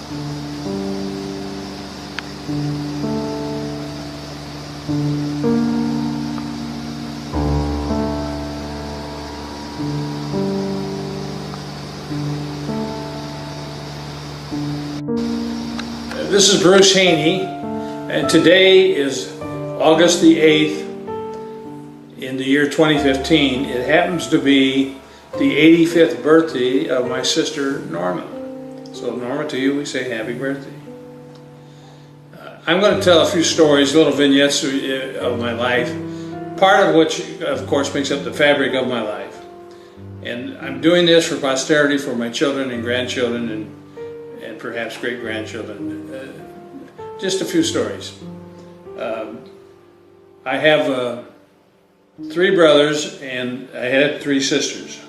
This is Bruce Haney, and today is August the 8th in the year 2015. It happens to be the 85th birthday of my sister Norma. So Norma, to you we say happy birthday. I'm going to tell a few stories, little vignettes of my life, part of which of course makes up the fabric of my life. And I'm doing this for posterity, for my children and grandchildren and perhaps great-grandchildren. Just a few stories. I have 3 brothers and I had 3 sisters.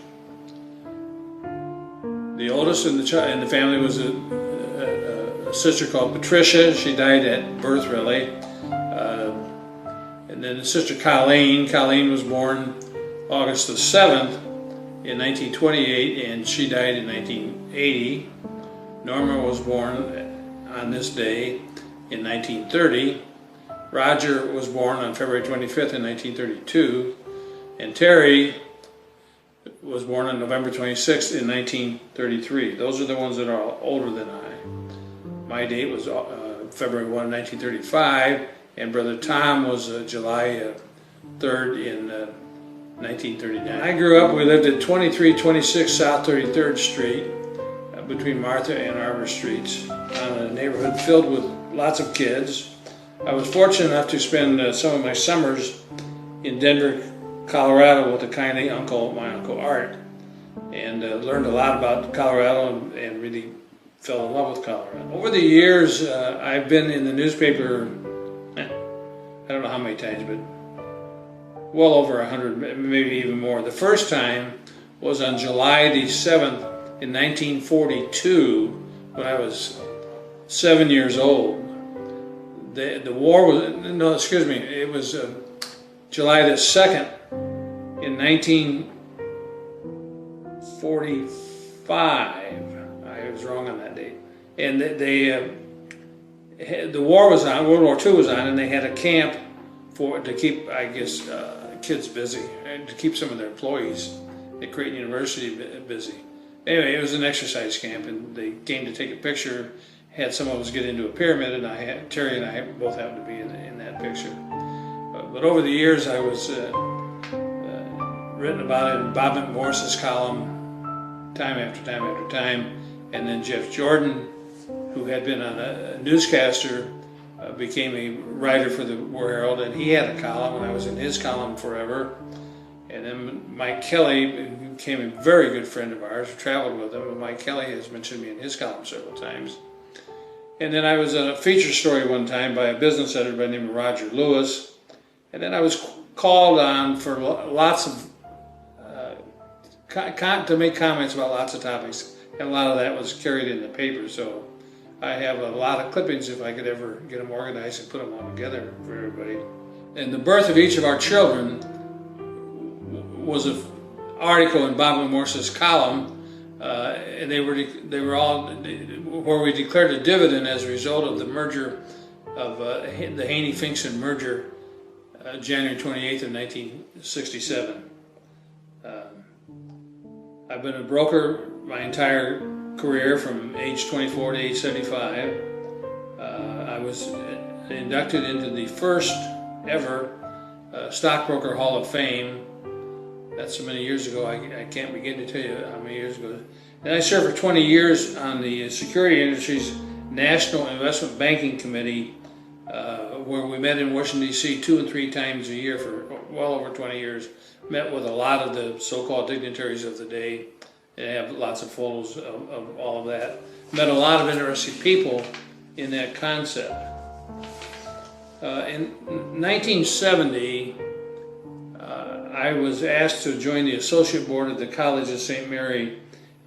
The oldest in the family was a sister called Patricia. She died at birth, really. And then the sister Colleen. Colleen was born August the 7th in 1928 and she died in 1980. Norma was born on this day in 1930. Roger was born on February 25th in 1932. And Terry was born on November 26th in 1933. Those are the ones that are older than I. My date was February 1, 1935, and Brother Tom was July 3rd in 1939. I grew up, we lived at 2326 South 33rd Street, between Martha and Arbor Streets, a neighborhood filled with lots of kids. I was fortunate enough to spend some of my summers in Denver, Colorado with a kindly uncle, my Uncle Art, and learned a lot about Colorado and really fell in love with Colorado. Over the years, I've been in the newspaper, I don't know how many times, but well over 100, maybe even more. The first time was on July the 7th, in 1942, when I was 7 years old. The war was, no, excuse me, it was July the 2nd in 1945. I was wrong on that date. And the war was on, World War II was on, and they had a camp to keep, I guess, kids busy, and to keep some of their employees at Creighton University busy. Anyway, it was an exercise camp, and they came to take a picture, had some of us get into a pyramid, and Terry and I both happened to be in that picture. But over the years, I was written about it in Bob McMorris's column, time after time after time, and then Jeff Jordan, who had been a newscaster, became a writer for the War Herald, and he had a column, and I was in his column forever. And then Mike Kelly became a very good friend of ours. We traveled with him, and Mike Kelly has mentioned me in his column several times. And then I was in a feature story one time by a business editor by the name of Roger Lewis. And then I was called on for lots of, to make comments about lots of topics. And a lot of that was carried in the paper, so I have a lot of clippings if I could ever get them organized and put them all together for everybody. And the birth of each of our children was an article in Bob McMorris's column, and they were all where we declared a dividend as a result of the merger of the Haney-Finkston merger, January 28th of 1967. I've been a broker my entire career from age 24 to age 75. I was inducted into the first ever Stockbroker Hall of Fame. That's so many years ago, I can't begin to tell you how many years ago. And I served for 20 years on the Security Industries National Investment Banking Committee, where we met in Washington, D.C. 2 and 3 times a year for well over 20 years. Met with a lot of the so-called dignitaries of the day, and I have lots of photos of all of that. Met a lot of interesting people in that concept. In 1970, I was asked to join the associate board at the College of St. Mary,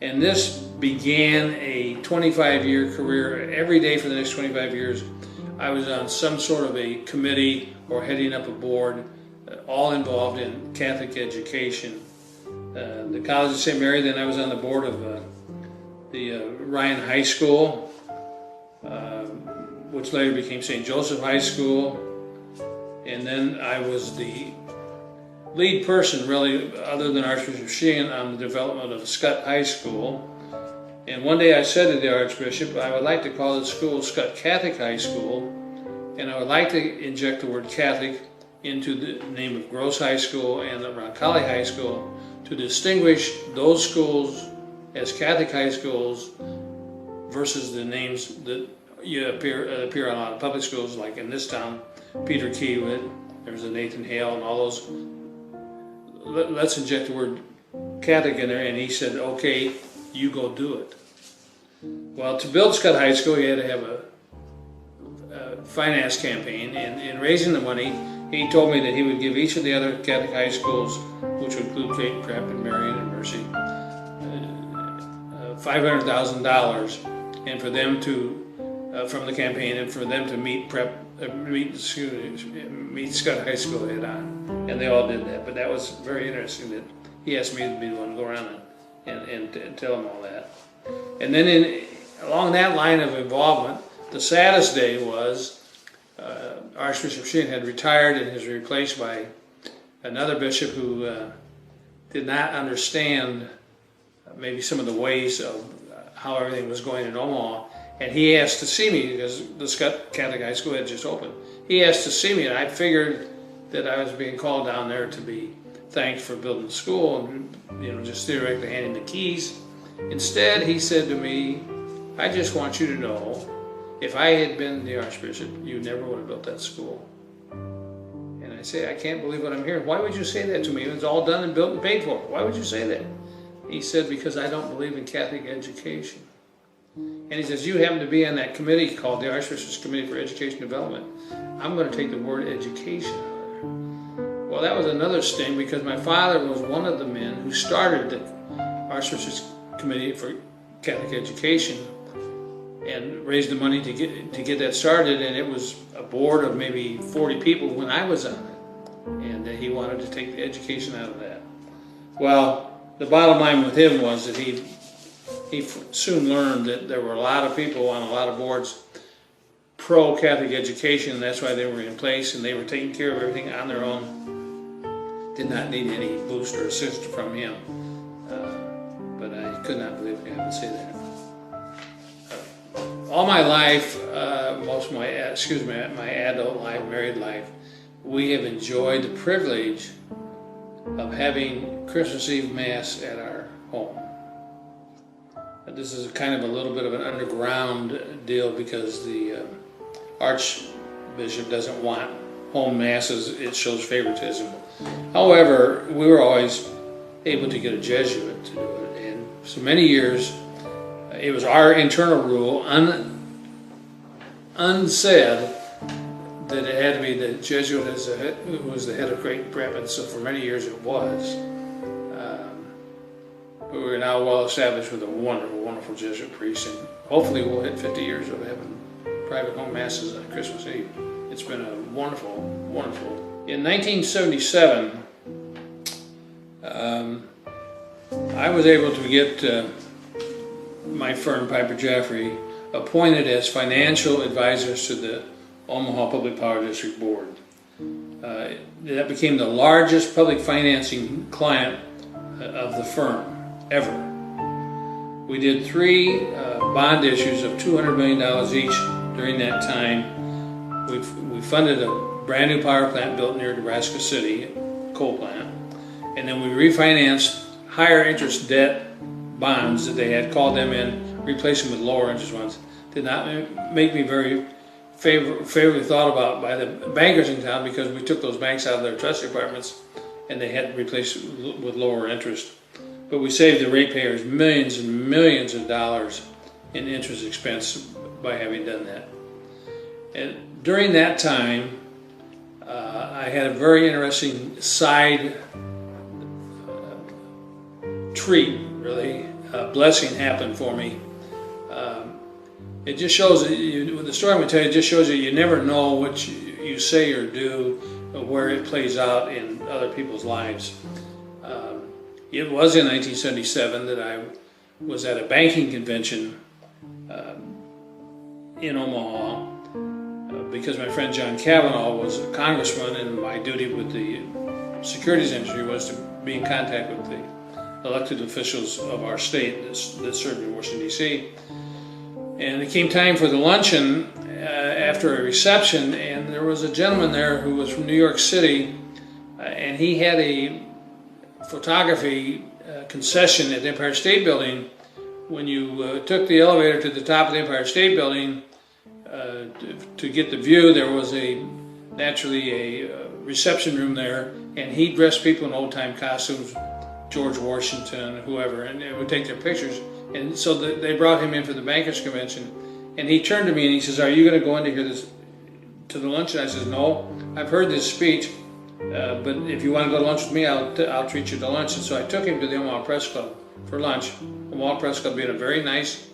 and this began a 25-year career. Every day for the next 25 years, I was on some sort of a committee or heading up a board, all involved in Catholic education. The College of St. Mary, then I was on the board of the Ryan High School, which later became St. Joseph High School. And then I was the lead person, really, other than Archbishop Sheehan, on the development of Skutt High School. And one day I said to the Archbishop, I would like to call the school Skutt Catholic High School, and I would like to inject the word Catholic into the name of Gross High School and Roncalli High School to distinguish those schools as Catholic high schools versus the names that appear on a lot of public schools, like in this town, Peter Keywood, there's a Nathan Hale, and all those. Let's inject the word Catholic in there, and he said, okay, you go do it. Well, to build Skutt High School, you had to have a finance campaign, and in raising the money, he told me that he would give each of the other Catholic high schools, which would include Faith Prep and Marian and Mercy, $500,000, and for them to, from the campaign, and for them to meet Skutt High School head on. And they all did that. But that was very interesting that he asked me to be the one to go around and tell him all that. And then along that line of involvement, the saddest day was Archbishop Sheehan had retired and was replaced by another bishop who did not understand maybe some of the ways of how everything was going in Omaha. And he asked to see me because the Skutt Catholic High School had just opened. He asked to see me, and I figured that I was being called down there to be thanked for building the school and just theoretically handing the keys. Instead, he said to me, I just want you to know, if I had been the Archbishop, you never would have built that school. And I say, I can't believe what I'm hearing. Why would you say that to me? It's all done and built and paid for. Why would you say that? He said, because I don't believe in Catholic education. And he says, you happen to be on that committee called the Archbishop's Committee for Education Development. I'm going to take the word education out of there. Well, that was another sting because my father was one of the men who started the Archbishop's Committee for Catholic Education and raised the money to get that started, and it was a board of maybe 40 people when I was on it, and he wanted to take the education out of that. Well, the bottom line with him was that he soon learned that there were a lot of people on a lot of boards pro-Catholic education, and that's why they were in place, and they were taking care of everything on their own. Did not need any boost or assist from him. But I could not believe I had to say that. All my life, most of my adult life, married life, we have enjoyed the privilege of having Christmas Eve Mass at our home. This is kind of a little bit of an underground deal because the Archbishop doesn't want home masses. It shows favoritism. However, we were always able to get a Jesuit to do it, and so many years it was our internal rule, unsaid, that it had to be the Jesuit who was the head of Great Prep, and so for many years it was. But we're now well established with a wonderful, wonderful Jesuit priest, and hopefully we'll hit 50 years of having private home masses on Christmas Eve. It's been a wonderful, wonderful. In 1977, I was able to get my firm, Piper Jaffray, appointed as financial advisors to the Omaha Public Power District Board. That became the largest public financing client of the firm ever. We did 3 bond issues of $200 million each during that time. We funded a brand new power plant built near Nebraska City, a coal plant, and then we refinanced higher interest debt bonds that they had, called them in, replaced them with lower interest ones. Did not make me very favorably thought about by the bankers in town because we took those banks out of their trust departments and they had replaced with lower interest. But we saved the ratepayers millions and millions of dollars in interest expense by having done that. And during that time, I had a very interesting side treat, really. Blessing happened for me. It just shows that the story I'm going to tell you just shows that you never know what you say or do, or where it plays out in other people's lives. It was in 1977 that I was at a banking convention in Omaha because my friend John Kavanaugh was a congressman, and my duty with the securities industry was to be in contact with the elected officials of our state that served in Washington, D.C. And it came time for the luncheon after a reception, and there was a gentleman there who was from New York City, and he had a photography concession at the Empire State Building. When you took the elevator to the top of the Empire State Building to get the view, there was naturally a reception room there, and he dressed people in old-time costumes, George Washington, whoever, and they would take their pictures. And so they brought him in for the bankers convention, and he turned to me and he says, "Are you going to go in to hear this to the luncheon?" I said, "No, I've heard this speech, but if you want to go to lunch with me, I'll treat you to lunch." And so I took him to the Omaha Press Club for lunch. Omaha Press Club being a very nice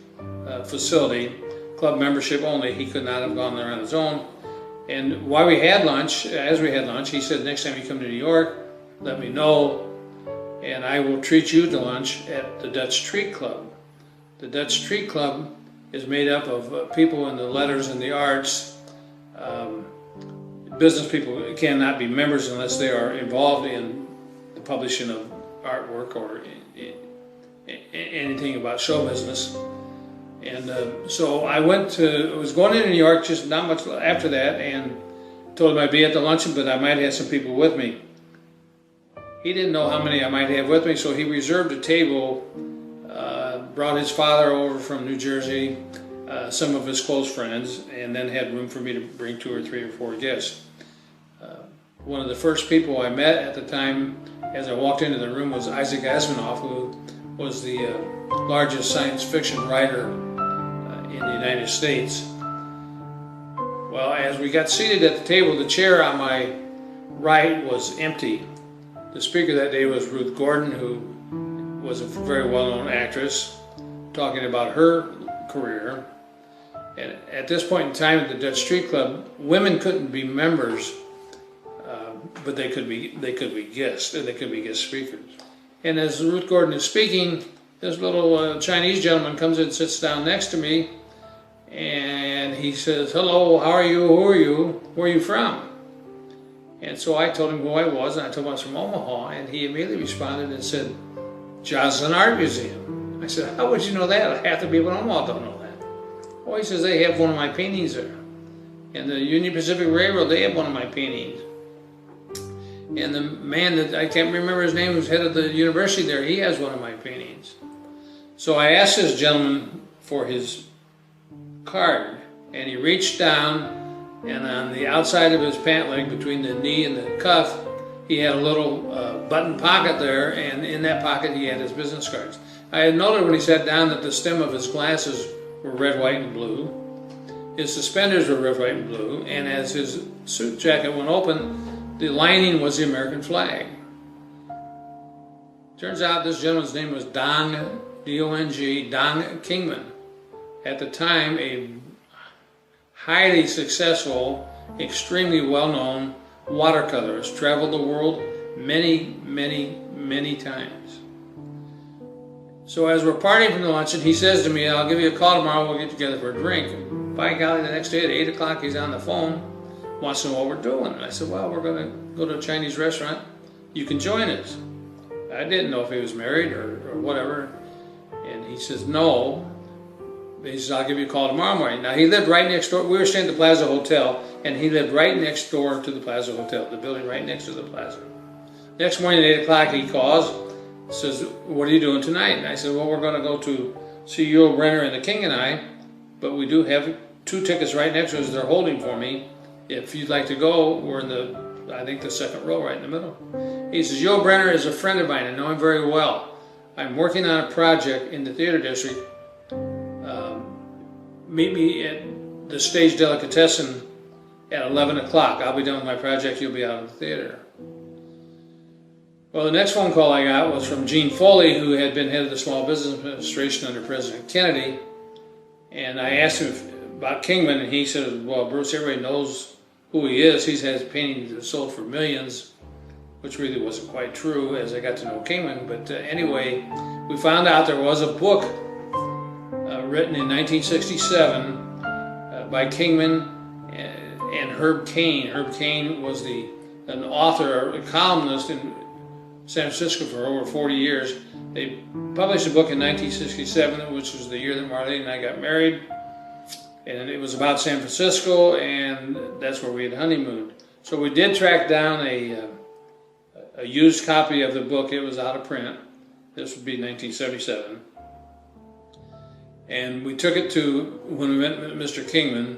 facility, club membership only. He could not have gone there on his own. And while we had lunch, as we had lunch, he said, "Next time you come to New York, let me know, and I will treat you to lunch at the Dutch Tree Club." The Dutch Tree Club is made up of people in the letters and the arts. Business people cannot be members unless they are involved in the publishing of artwork or anything about show business. And so I was going into New York just not much after that, and told him I'd be at the luncheon, but I might have some people with me. He didn't know how many I might have with me, so he reserved a table, brought his father over from New Jersey, some of his close friends, and then had room for me to bring 2 or 3 or 4 guests. One of the first people I met at the time, as I walked into the room, was Isaac Asimov, who was the largest science fiction writer in the United States. Well, as we got seated at the table, the chair on my right was empty. The speaker that day was Ruth Gordon, who was a very well-known actress, talking about her career. And at this point in time at the Dutch Street Club, women couldn't be members, but they could be guests, and they could be guest speakers. And as Ruth Gordon is speaking, this little Chinese gentleman comes in and sits down next to me, and he says, "Hello, how are you? Who are you? Where are you from?" And so I told him who I was, and I told him I was from Omaha, and he immediately responded and said, "Joslin Art Museum." I said, "How would you know that? Half the people in Omaha don't know that." "Oh," he says, "they have one of my paintings there. And the Union Pacific Railroad, they have one of my paintings. And the man that, I can't remember his name, who's head of the university there, he has one of my paintings." So I asked this gentleman for his card, and he reached down, and on the outside of his pant leg, between the knee and the cuff, he had a little button pocket there, and in that pocket he had his business cards. I had noted when he sat down that the stem of his glasses were red, white, and blue. His suspenders were red, white, and blue, and as his suit jacket went open, the lining was the American flag. Turns out this gentleman's name was Dong, D-O-N-G, Dong Kingman. At the time, a highly successful, extremely well-known watercolorist, traveled the world many, many, many times. So as we're parting from the luncheon, he says to me, "I'll give you a call tomorrow, we'll get together for a drink." And by golly, the next day at 8 o'clock, he's on the phone, wants to know what we're doing. And I said, "Well, we're going to go to a Chinese restaurant. You can join us." I didn't know if he was married or whatever. And he says, "No." He says, "I'll give you a call tomorrow morning." Now, he lived right next door. We were staying at the Plaza Hotel, and he lived right next door to the Plaza Hotel, the building right next to the Plaza. Next morning at 8 o'clock, he calls, says, "What are you doing tonight?" And I said, "Well, we're going to go to see Yul Brynner and the King and I, but we do have 2 tickets right next to us they're holding for me. If you'd like to go, we're in I think the second row right in the middle." He says, "Yul Brynner is a friend of mine. I know him very well. I'm working on a project in the theater district. Meet me at the Stage Delicatessen at 11 o'clock. I'll be done with my project. You'll be out of the theater." Well, the next phone call I got was from Gene Foley, who had been head of the Small Business Administration under President Kennedy. And I asked him about Kingman, and he said, "Well, Bruce, everybody knows who he is. He's had paintings that sold for millions," which really wasn't quite true as I got to know Kingman. But anyway, we found out there was a book written in 1967 by Kingman and Herb Caen. Herb Caen was an author, a columnist in San Francisco for over 40 years. They published a book in 1967, which was the year that Marlene and I got married. And it was about San Francisco, and that's where we had honeymooned. So we did track down a used copy of the book. It was out of print. This would be 1977. And we took it to, when we met Mr. Kingman,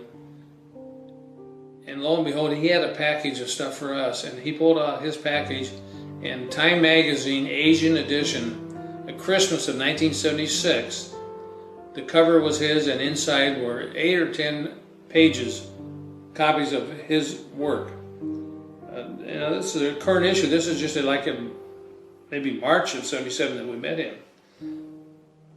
and lo and behold, he had a package of stuff for us, and he pulled out his package, and Time Magazine Asian edition, at Christmas of 1976, the cover was his, and inside were 8 or 10 pages, copies of his work. This is a current issue. This is just like in maybe March of '77 that we met him.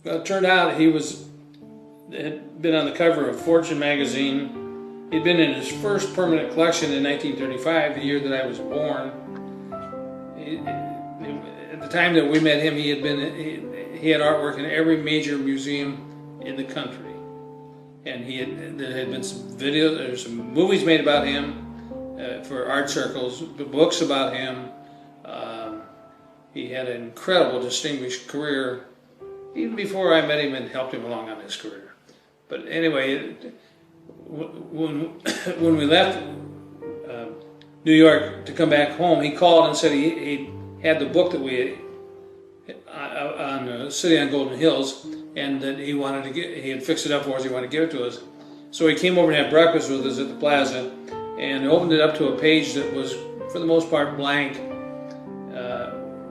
Well, it turned out he had been on the cover of Fortune magazine. He'd been in his first permanent collection in 1935, the year that I was born. At the time that we met him, he had artwork in every major museum in the country, and there had been some videos, there's some movies made about him for art circles, books about him. He had an incredible, distinguished career, even before I met him and helped him along on his career. But anyway, when we left New York to come back home, he called and said he had the book that we on City on Golden Hills, and that he had fixed it up for us. He wanted to give it to us. So he came over and had breakfast with us at the plaza, and opened it up to a page that was, for the most part, blank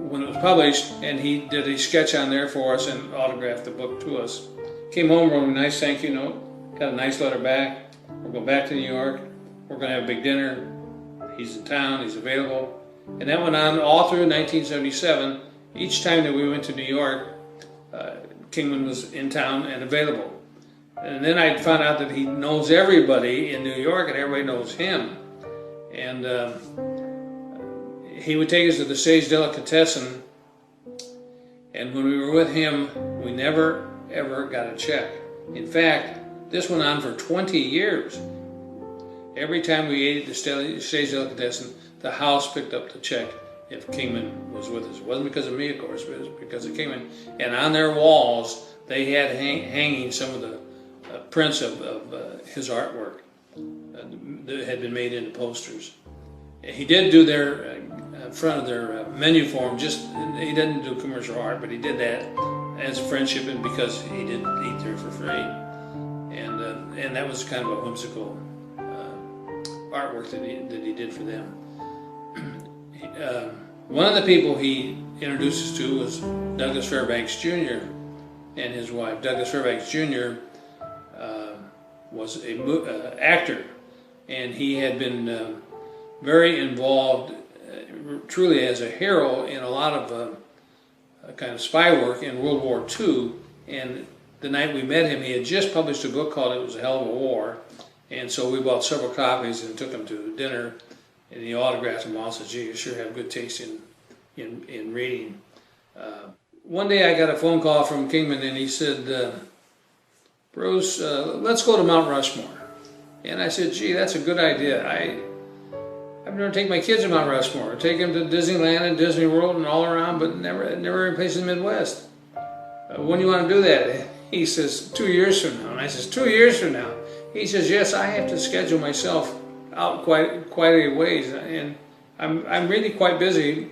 when it was published, and he did a sketch on there for us and autographed the book to us. Came home, wrote a nice thank you note, got a nice letter back. We're going back to New York. We're going to have a big dinner. He's in town. He's available. And that went on all through 1977. Each time that we went to New York, Kingman was in town and available. And then I found out that he knows everybody in New York, and everybody knows him. And he would take us to the Sage Delicatessen, and when we were with him, we never, ever got a check. In fact, this went on for 20 years. Every time we ate at the Sage Delicatessen, the house picked up the check if Kingman was with us. It wasn't because of me, of course, but it was because of Kingman. And on their walls, they had hanging some of the prints of his artwork that had been made into posters. He did do their front of their menu for him. He didn't do commercial art, but he did that as a friendship and because he did eat there for free. And that was kind of a whimsical artwork that he did for them. One of the people he introduced us to was Douglas Fairbanks Jr. and his wife. Douglas Fairbanks Jr. Was an actor, and he had been very involved, truly as a hero, in a lot of kind of spy work in World War II. And the night we met him, he had just published a book called It Was a Hell of a War, and so we bought several copies and took him to dinner, and he autographed them all. Said, "Gee, you sure have good taste in reading." One day I got a phone call from Kingman, and he said, "Bruce, let's go to Mount Rushmore." And I said, "Gee, that's a good idea. I've never taken my kids to Mount Rushmore. Take them to Disneyland and Disney World and all around, but never any place in the Midwest. When do you want to do that?" He says, 2 years from now. And I says, 2 years from now? He says, "Yes, I have to schedule myself out quite a ways, and I'm really quite busy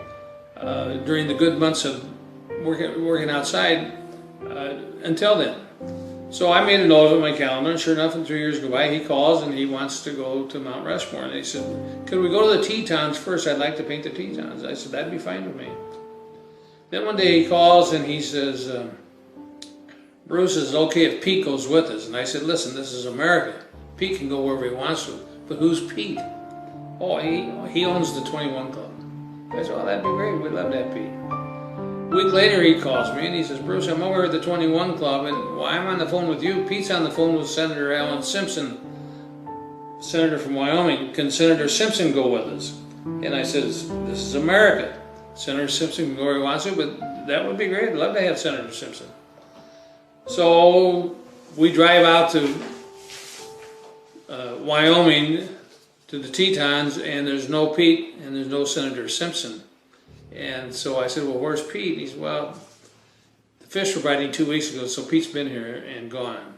during the good months of working outside until then." So I made a note of my calendar, and sure enough, 3 years go by, he calls and he wants to go to Mount Rushmore. And he said, "Could we go to the Tetons first? I'd like to paint the Tetons." I said, "That'd be fine with me." Then one day he calls and he says, "Bruce, is it okay if Pete goes with us?" And I said, "Listen, this is America. Pete can go wherever he wants to. But who's Pete?" "Oh, he owns the 21 Club." I said, "Oh, that'd be great. We'd love to have Pete." A week later, he calls me and he says, "Bruce, I'm over at the 21 Club, and while I'm on the phone with you, Pete's on the phone with Senator Alan Simpson, senator from Wyoming. Can Senator Simpson go with us?" And I said, "This is America. Senator Simpson can go where he wants to, but that would be great. I'd love to have Senator Simpson." So we drive out to Wyoming to the Tetons, and there's no Pete and there's no Senator Simpson. And so I said, well, where's Pete? He said, well, the fish were biting 2 weeks ago, so Pete's been here and gone.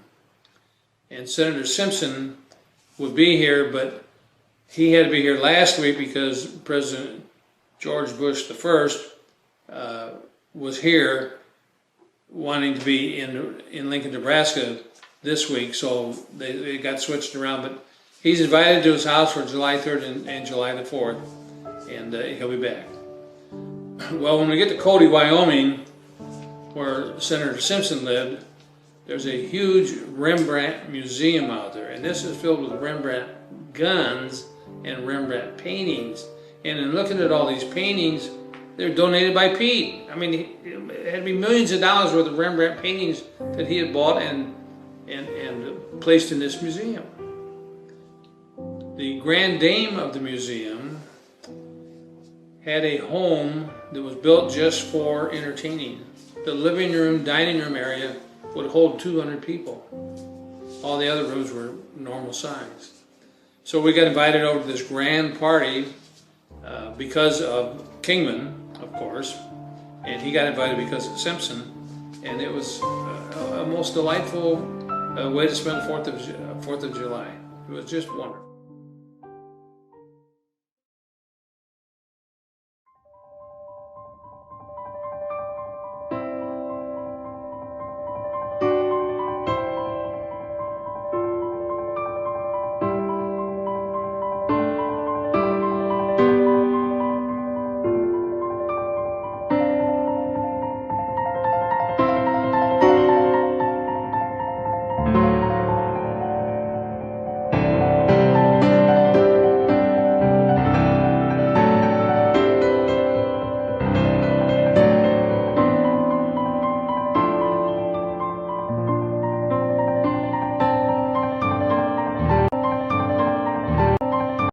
And Senator Simpson would be here, but he had to be here last week because President George Bush I was here wanting to be in Lincoln, Nebraska this week, so they got switched around. But he's invited to his house for July 3rd and July the 4th, and he'll be back. Well, when we get to Cody, Wyoming, where Senator Simpson lived, there's a huge Rembrandt museum out there, and this is filled with Rembrandt guns and Rembrandt paintings. And in looking at all these paintings, they're donated by Pete. I mean, it had to be millions of dollars worth of Rembrandt paintings that he had bought and placed in this museum. The grand dame of the museum had a home that was built just for entertaining. The living room, dining room area would hold 200 people. All the other rooms were normal size. So we got invited over to this grand party because of Kingman, of course, and he got invited because of Simpson, and it was a most delightful way to spend the 4th of July. It was just wonderful.